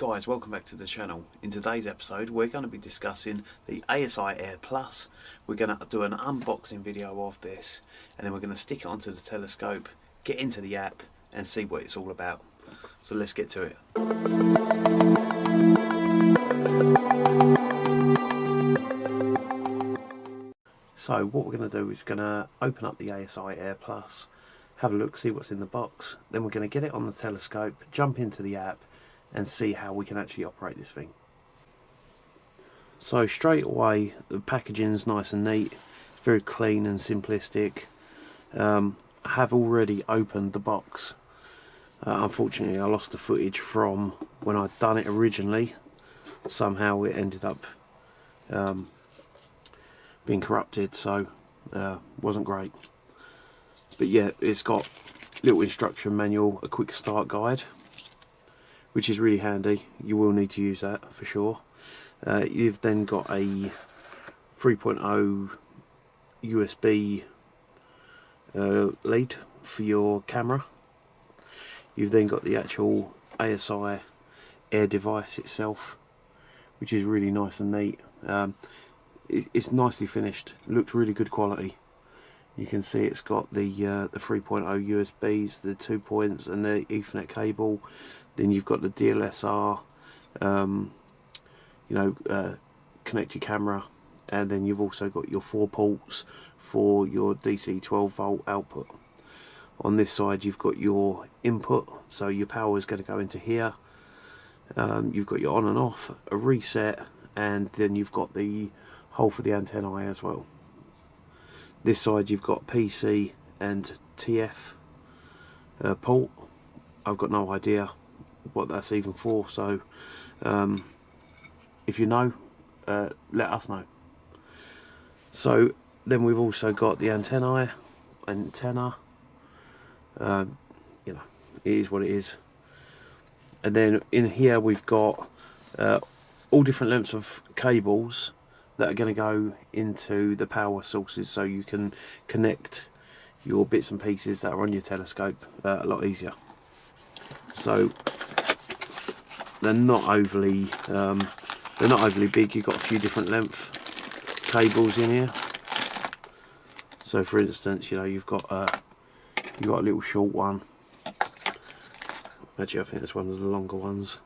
Guys, welcome back to the channel. In today's episode we're going to be discussing the ASIAIR Plus. We're going to do an unboxing video of this and then we're going to stick it onto the telescope, get into the app and see what it's all about. So let's get to it. So what we're going to do is we're going to open up the ASIAIR Plus, have a look, see what's in the box, then we're going to get it on the telescope, jump into the app and see how we can actually operate this thing. So straight away the packaging's nice and neat, it's very clean and simplistic. I have already opened the box. Unfortunately I lost the footage from when I'd done it originally. Somehow it ended up being corrupted, so wasn't great. But yeah, it's got a little instruction manual, a quick start guide, which is really handy. You will need to use that for sure. You've then got a 3.0 USB lead for your camera. You've then got the actual ASIAIR device itself, which is really nice and neat. It's nicely finished, looks really good quality. You can see it's got the 3.0 USBs, the 2 points and the Ethernet cable. Then you've got the DLSR, connect your camera, and then you've also got your 4 ports for your DC 12 volt output. On this side you've got your input, so your power is going to go into here. You've got your on and off, a reset, and then you've got the hole for the antennae as well. This side you've got PC and TF port. I've got no idea what that's even for, so if you know, let us know. So then we've also got the antenna. It is what it is. And then in here we've got all different lengths of cables that are going to go into the power sources, so you can connect your bits and pieces that are on your telescope a lot easier. So they're not overly big. You've got a few different length cables in here. So for instance, you've got a little short one. Actually, I think that's one of the longer ones.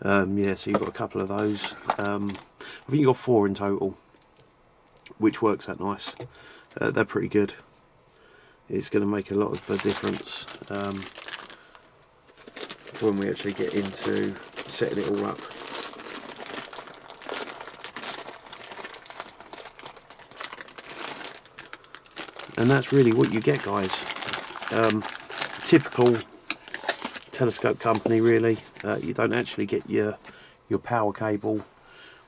Yeah, so you've got a couple of those. I think you've got 4 in total, which works out nice. They're pretty good. It's going to make a lot of a difference when we actually get into setting it all up. And that's really what you get, guys. Typical telescope company, really. You don't actually get your power cable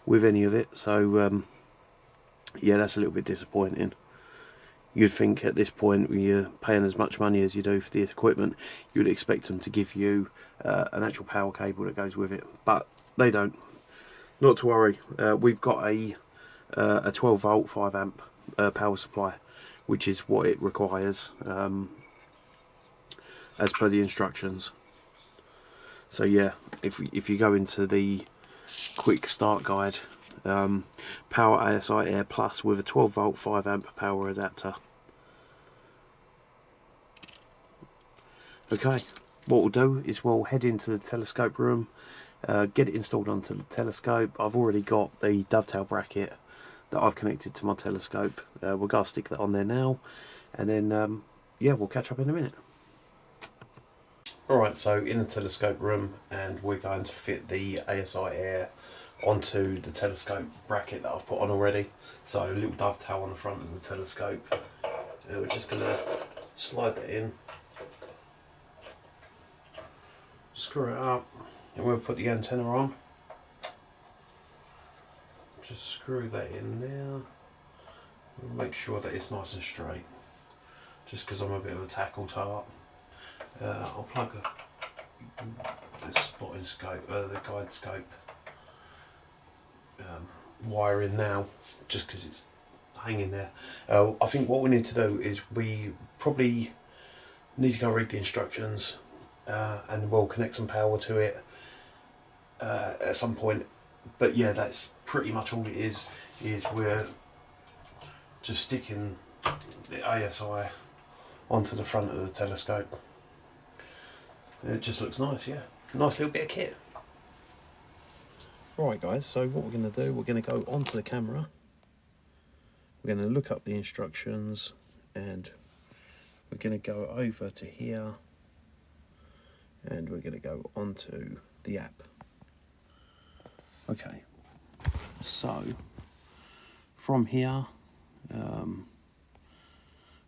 with any of it, so yeah, that's a little bit disappointing. You'd think at this point, when you're paying as much money as you do for the equipment, you'd expect them to give you an actual power cable that goes with it, but they don't. Not to worry. We've got a 12 volt 5 amp power supply, which is what it requires as per the instructions. So yeah, if you go into the quick start guide, power ASIAIR Plus with a 12 volt 5 amp power adapter. Okay, what we'll do is we'll head into the telescope room, get it installed onto the telescope. I've already got the dovetail bracket that I've connected to my telescope. We'll go stick that on there now, and then yeah, we'll catch up in a minute. Alright, so in the telescope room, and we're going to fit the ASIAIR onto the telescope bracket that I've put on already. So a little dovetail on the front of the telescope. We're just going to slide that in, screw it up, and we'll put the antenna on. Just screw that in there. Make sure that it's nice and straight, just because I'm a bit of a tackle tart. I'll plug the spotting scope, the guide scope wire in now, just because it's hanging there. I think what we need to do is we probably need to go read the instructions and we'll connect some power to it, at some point. But yeah, that's pretty much all it is we're just sticking the ASI onto the front of the telescope. It just looks nice, yeah. Nice little bit of kit. Right guys, so what we're going to do, we're going to go onto the camera. We're going to look up the instructions and we're going to go over to here and we're going to go onto the app. Okay, so from here,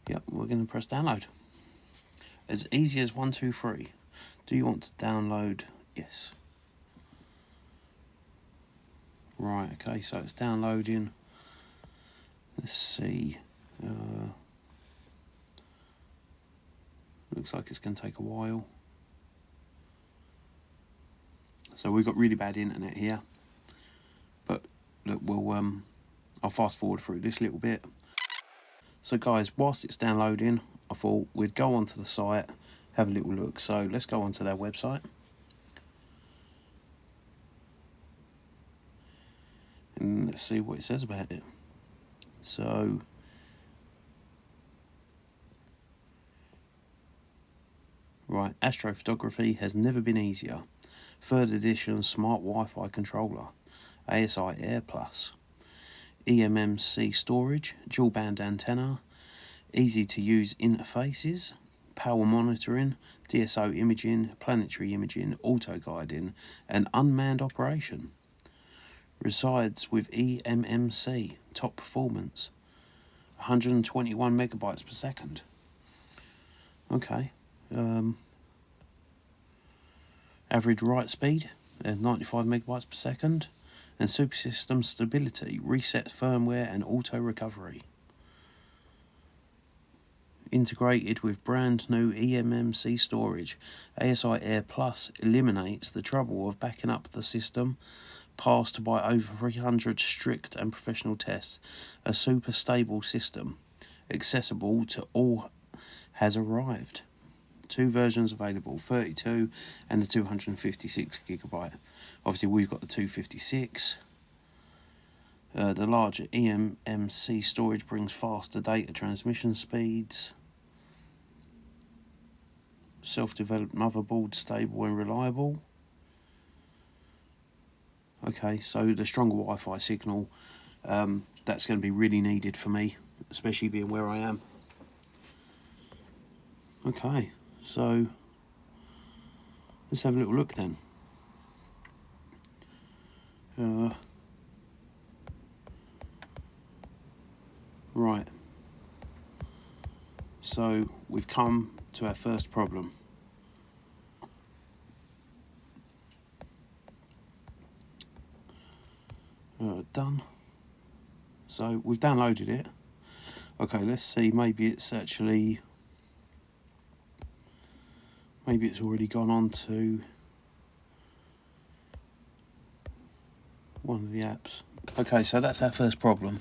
yep, we're going to press download. As easy as 1, 2, 3. Do you want to download? Yes. Right, okay, so it's downloading. Let's see. Looks like it's going to take a while. So we've got really bad internet here. But look, I'll fast forward through this little bit. So guys, whilst it's downloading, I thought we'd go onto the site, have a little look. So let's go onto their website. And let's see what it says about it. So, right, astrophotography has never been easier. 3rd edition smart Wi-Fi controller, ASIAIR Plus, eMMC storage, dual band antenna, easy to use interfaces, power monitoring, DSO imaging, planetary imaging, auto guiding, and unmanned operation. Resides with eMMC, top performance, 121 megabytes per second. Okay. Average write speed, 95 megabytes per second. And super system stability, reset firmware and auto recovery. Integrated with brand new eMMC storage, ASIAIR Plus eliminates the trouble of backing up the system. Passed by over 300 strict and professional tests, a super stable system, accessible to all, has arrived. 2 versions available, 32 and the 256 gigabyte. Obviously we've got the 256. The larger eMMC storage brings faster data transmission speeds. Self-developed motherboard, stable and reliable. Okay, so the stronger Wi-Fi signal, that's going to be really needed for me, especially being where I am. Okay, so let's have a little look then. Right, so we've come to our first problem. Done. So we've downloaded it. Okay, let's see, maybe it's already gone on to one of the apps. Okay, so that's our first problem.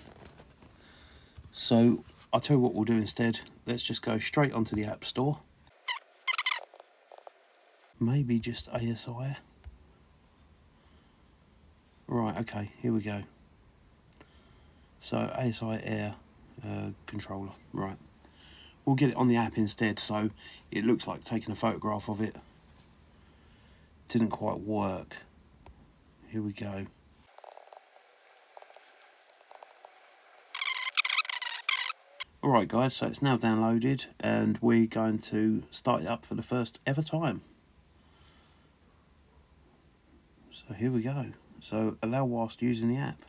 So I'll tell you what we'll do instead. Let's just go straight onto the App Store. Maybe just ASIAIR. Right, okay, here we go. So ASIAIR controller, right. We'll get it on the app instead, so it looks like taking a photograph of it. Didn't quite work. Here we go. Alright guys, so it's now downloaded and we're going to start it up for the first ever time. So here we go. So allow whilst using the app.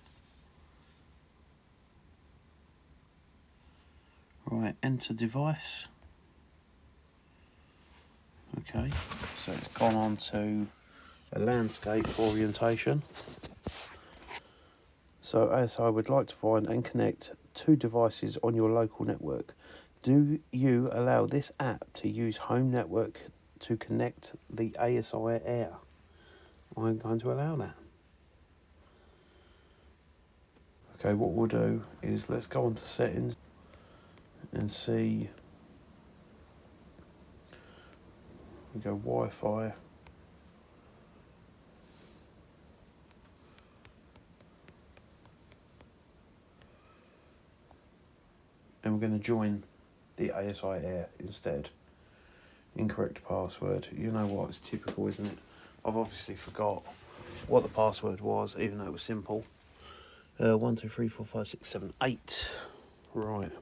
Right, enter device. Okay, so it's gone on to a landscape orientation. So ASI would like to find and connect 2 devices on your local network. Do you allow this app to use home network to connect the ASIAIR? I'm going to allow that. Okay, what we'll do is let's go on to settings and see. We go Wi-Fi. and we're going to join the ASIAIR instead. Incorrect password. You know what, it's typical, isn't it? I've obviously forgot what the password was, even though it was simple. 1 2 3 4 5 6 7 8. Right.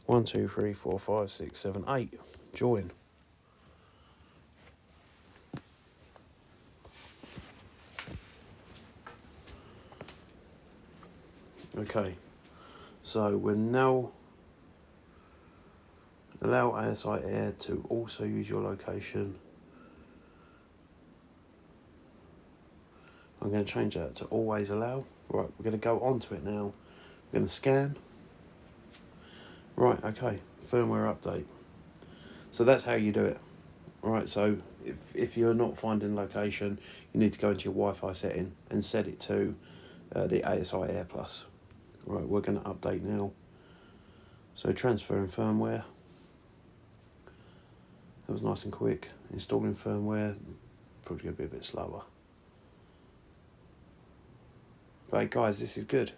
1 2 3 4 5 6 7 8. Join. Okay. So we're now allow ASIAIR to also use your location. I'm going to change that to always allow. Right, we're going to go onto it now. We're going to scan. Right, okay, firmware update. So that's how you do it. Right, so if you're not finding location, you need to go into your Wi-Fi setting and set it to the ASIAIR Plus. Right, we're going to update now. So transferring firmware. That was nice and quick. Installing firmware, probably going to be a bit slower. But guys, this is good.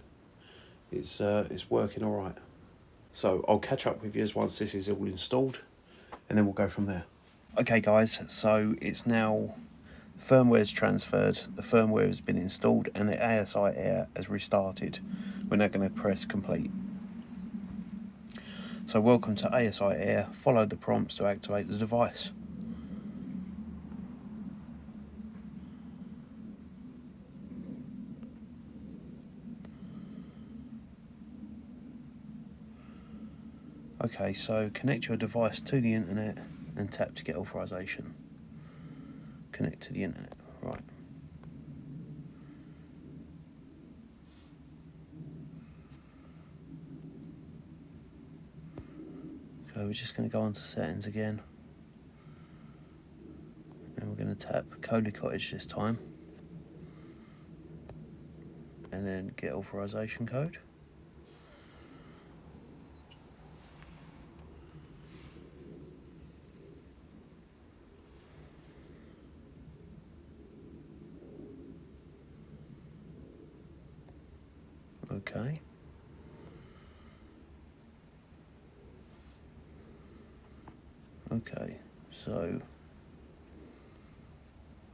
It's working all right. So I'll catch up with you once this is all installed, and then we'll go from there. Okay guys, so it's now, firmware's transferred, the firmware has been installed, and the ASIAIR has restarted. We're now going to press complete. So welcome to ASIAIR, follow the prompts to activate the device. Okay, so connect your device to the internet and tap to get authorization. Connect to the internet, right. Okay, we're just going to go on to settings again. And we're going to tap Coley Cottage this time. And then get authorization code. Okay. Okay, so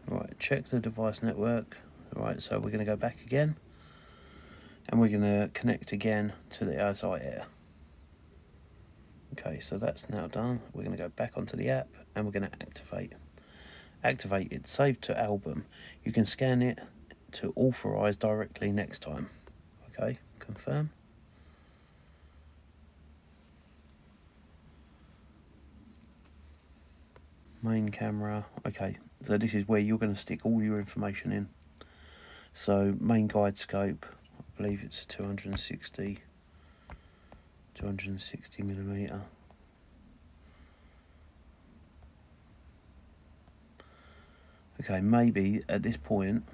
right, check the device network. Right, so we're going to go back again, and we're going to connect again to the ASIAIR. Okay, so that's now done. We're going to go back onto the app, and we're going to activate it. Save to album. You can scan it to authorize directly next time. Okay, confirm. Main camera. Okay, so this is where you're going to stick all your information in. So main guide scope, I believe it's a 260 millimeter. Okay, maybe at this point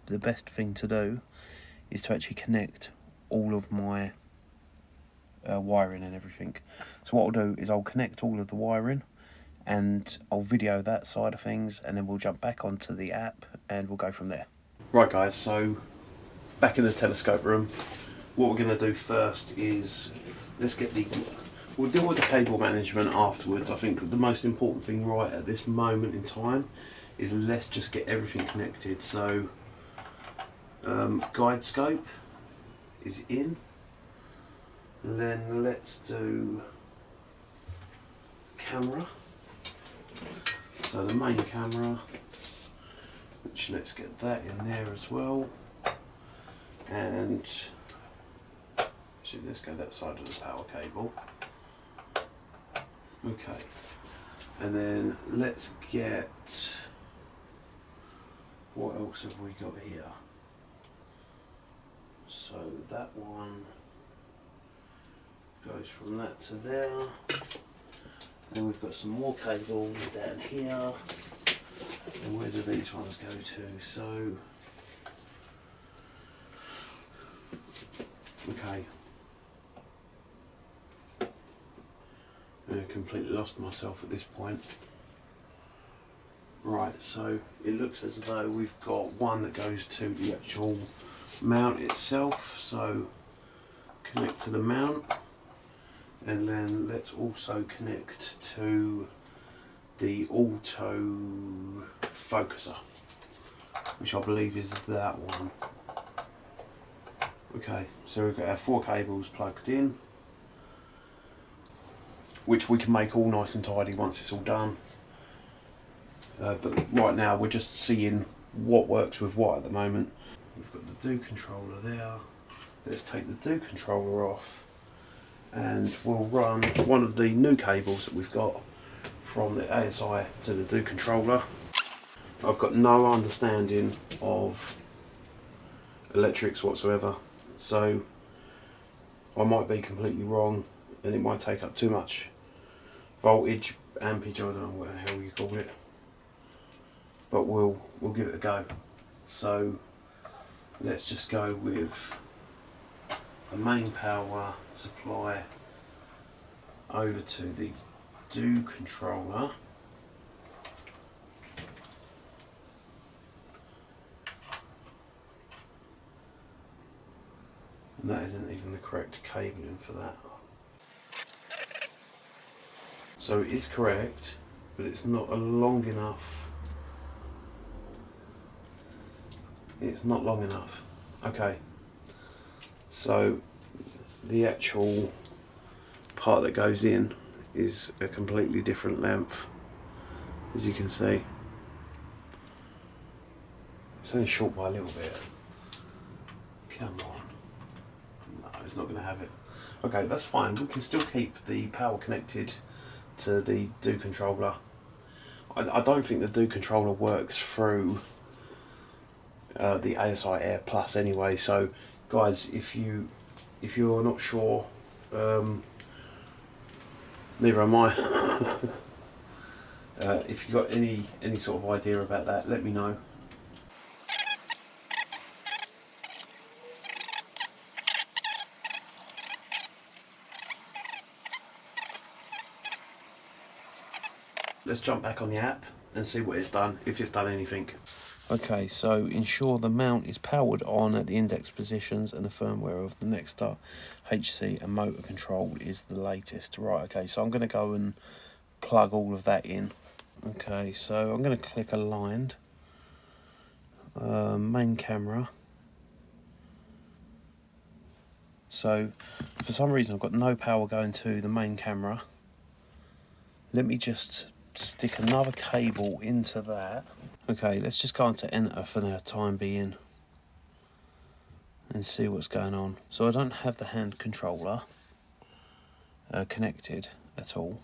the best thing to do is to actually connect all of my wiring and everything. So what I'll do is I'll connect all of the wiring, and I'll video that side of things, and then we'll jump back onto the app and we'll go from there. Right guys, so back in the telescope room, what we're going to do first is we'll deal with the cable management afterwards. I think the most important thing right at this moment in time is let's just get everything connected. So guide scope is in, and then let's do camera. So the main camera, which let's get that in there as well, and actually let's go that side of the power cable. Okay, and then let's get, what else have we got here? So that one goes from that to there. Then we've got some more cables down here. And where do these ones go to? So, okay. I completely lost myself at this point. Right, so it looks as though we've got one that goes to the actual mount itself. So connect to the mount. And then let's also connect to the auto focuser, which I believe is that one. Okay, so we've got our 4 cables plugged in, which we can make all nice and tidy once it's all done. But right now we're just seeing what works with what at the moment. We've got the do controller there. Let's take the do controller off, and we'll run one of the new cables that we've got from the ASI to the do controller. I've got no understanding of electrics whatsoever, so I might be completely wrong and it might take up too much voltage, ampage, I don't know what the hell you call it, but we'll give it a go. So let's just go with the main power supply over to the do controller. And that isn't even the correct cabling for that. So it is correct, but it's not long enough. It's not long enough. Okay. So the actual part that goes in is a completely different length, as you can see. It's only short by a little bit. Come on. No, it's not going to have it. Okay, that's fine. We can still keep the power connected to the do controller. I don't think the do controller works through the ASIAIR Plus anyway. So, guys, if you're not sure, neither am I. If you've got any sort of idea about that, let me know. Let's jump back on the app and see what it's done, if it's done anything. Okay, so ensure the mount is powered on at the index positions and the firmware of the Nexstar HC and motor control is the latest. Right, okay, so I'm going to go and plug all of that in. Okay, so I'm going to click aligned, main camera. So for some reason I've got no power going to the main camera. Let me just stick another cable into that. Okay, let's just go on to enter for the time being and see what's going on. So I don't have the hand controller connected at all.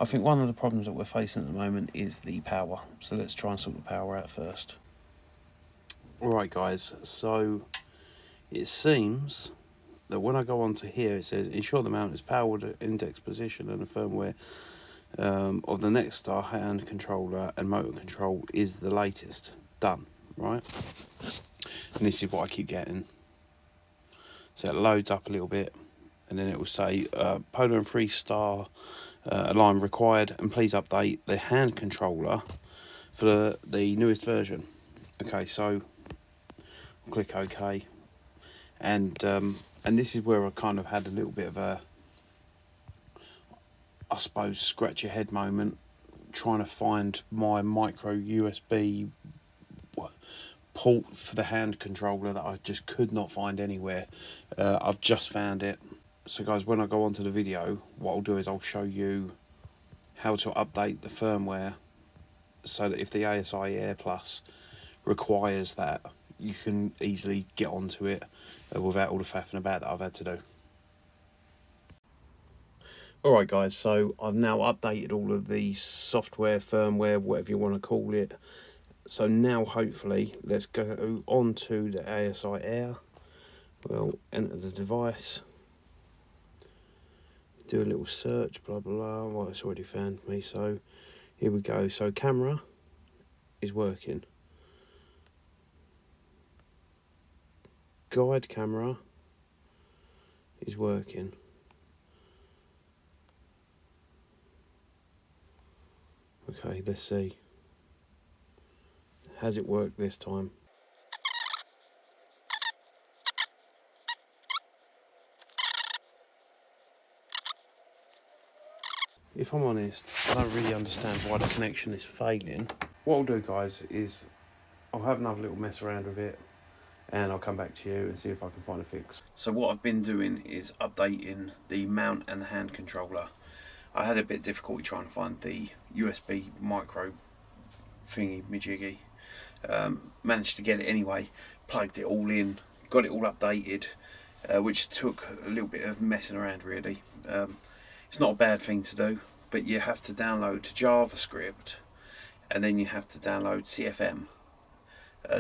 I think one of the problems that we're facing at the moment is the power. So let's try and sort the power out first. Alright guys, so it seems that when I go on to here it says ensure the mount is powered at index position and the firmware of the Nexstar hand controller and motor control is the latest. Done, right? And this is what I keep getting. So it loads up a little bit and then it will say Polar and 3-star alarm required and please update the hand controller for the newest version. Okay, so I'll click OK, and this is where I kind of had a little bit of a, I suppose, scratch your head moment trying to find my micro USB port for the hand controller that I just could not find anywhere. I've just found it. So guys, when I go onto the video, what I'll do is I'll show you how to update the firmware so that if the ASIAIR Plus requires that, you can easily get onto it without all the faffing about that I've had to do. Alright guys, so I've now updated all of the software, firmware, whatever you want to call it. So now hopefully, let's go on to the ASIAIR. We'll enter the device, do a little search, blah blah blah. Well, it's already found me, so here we go. So camera is working. Guide camera is working. Okay, let's see. Has it worked this time? if I'm honest, I don't really understand why the connection is failing. What I'll do, guys, is I'll have another little mess around with it and I'll come back to you and see if I can find a fix. So what I've been doing is updating the mount and the hand controller. I had a bit of difficulty trying to find the USB micro thingy majiggy. Managed to get it anyway, plugged it all in, got it all updated, which took a little bit of messing around really. It's not a bad thing to do, but you have to download JavaScript and then you have to download CFM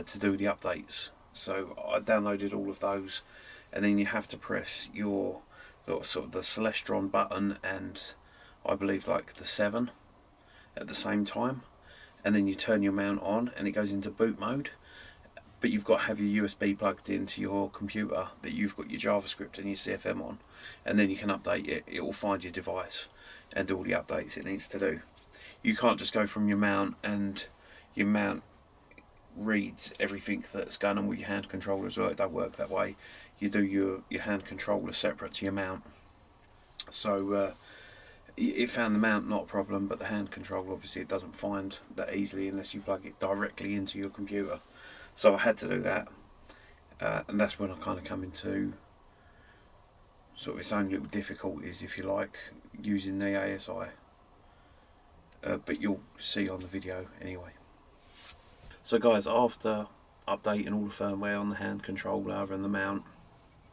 to do the updates. So I downloaded all of those, and then you have to press your sort of the Celestron button and I believe like the 7 at the same time, and then you turn your mount on and it goes into boot mode. But you've got to have your USB plugged into your computer that you've got your JavaScript and your CFM on, and then you can update it. It will find your device and do all the updates it needs to do. You can't just go from your mount and your mount reads everything that's going on with your hand controller as well. It don't work that way. You do your hand controller separate to your mount. So it found the mount not a problem, but the hand controller obviously it doesn't find that easily unless you plug it directly into your computer. So I had to do that, and that's when I kind of come into sort of its own little difficulties, if you like, using the ASI. But you'll see on the video anyway. So guys, after updating all the firmware on the hand controller and the mount,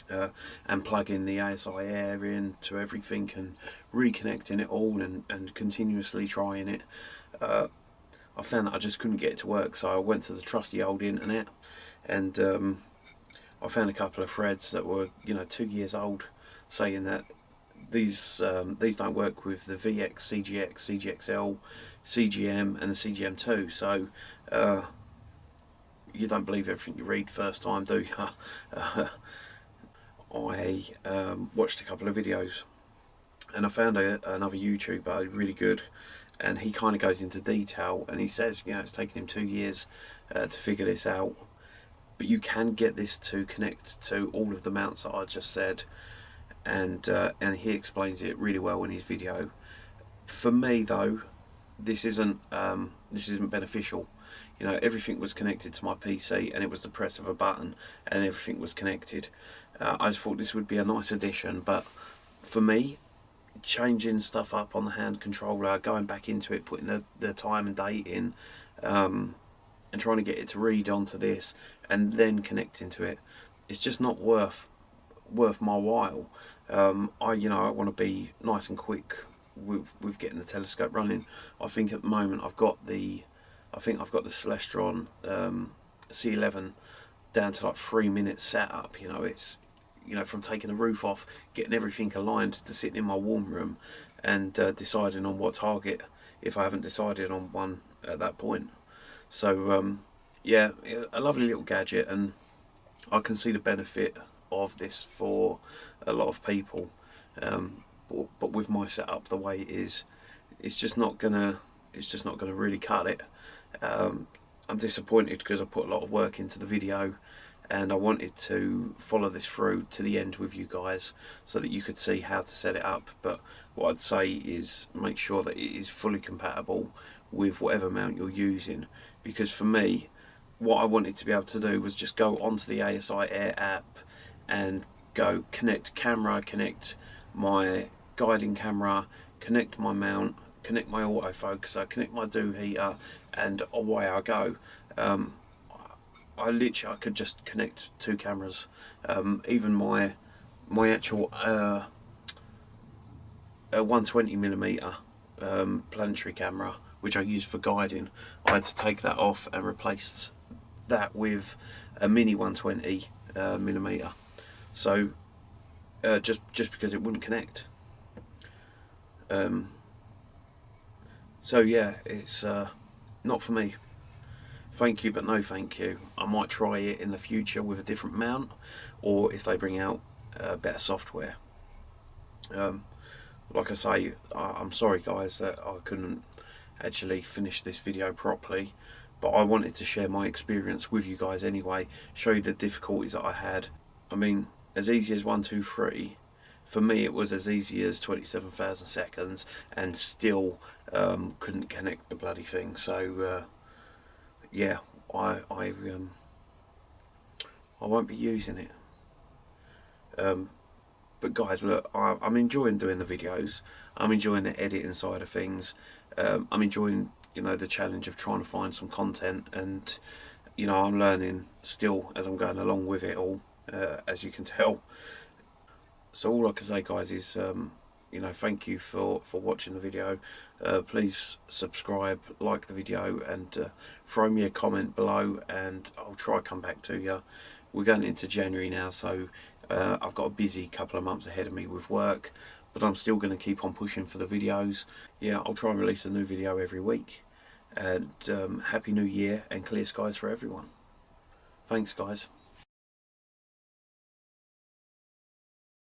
and plugging the ASIAIR into everything and reconnecting it all and continuously trying it, I found that I just couldn't get it to work. So I went to the trusty old internet, and I found a couple of threads that were 2 years old, saying that these don't work with the VX, CGX, CGXL, CGM and the CGM2. So you don't believe everything you read first time, do you? I watched a couple of videos and I found another YouTuber really good, and he kind of goes into detail and he says it's taken him 2 years to figure this out, but you can get this to connect to all of the mounts that I just said, and he explains it really well in his video. For me though, this isn't beneficial. Everything was connected to my PC and it was the press of a button and everything was connected. I just thought this would be a nice addition, but for me, changing stuff up on the hand controller, going back into it, putting the time and date in, and trying to get it to read onto this and then connecting to it, it's just not worth my while. I want to be nice and quick with getting the telescope running. I think at the moment I've got the Celestron C11 down to like 3 minutes setup. It's from taking the roof off, getting everything aligned to sitting in my warm room and deciding on what target if I haven't decided on one at that point. So yeah, a lovely little gadget, and I can see the benefit of this for a lot of people, but with my setup the way it is, it's just not gonna really cut it. I'm disappointed because I put a lot of work into the video and I wanted to follow this through to the end with you guys so that you could see how to set it up. But what I'd say is make sure that it is fully compatible with whatever mount you're using, because for me, what I wanted to be able to do was just go onto the ASIAIR app and go connect camera, connect my guiding camera, connect my mount, connect my autofocuser, connect my dew heater, and away I go. I could just connect 2 cameras. Even my actual 120mm planetary camera, which I use for guiding, I had to take that off and replace that with a mini 120mm. So just because it wouldn't connect. So yeah, it's not for me. Thank you, but no thank you. I might try it in the future with a different mount, or if they bring out better software. Like I say, I'm sorry guys that I couldn't actually finish this video properly, but I wanted to share my experience with you guys anyway, show you the difficulties that I had. I mean, as easy as 1, 2, 3, For me, it was as easy as 27,000 seconds, and still couldn't connect the bloody thing. So yeah, I won't be using it. But guys, look, I'm enjoying doing the videos. I'm enjoying the editing side of things. I'm enjoying, you know, the challenge of trying to find some content, and you know, I'm learning still as I'm going along with it all, as you can tell. So all I can say, guys, is you know, thank you for watching the video. Please subscribe, like the video, and throw me a comment below, and I'll try to come back to you. We're going into January now, so I've got a busy couple of months ahead of me with work, but I'm still going to keep on pushing for the videos. Yeah, I'll try and release a new video every week. And Happy New Year and clear skies for everyone. Thanks, guys.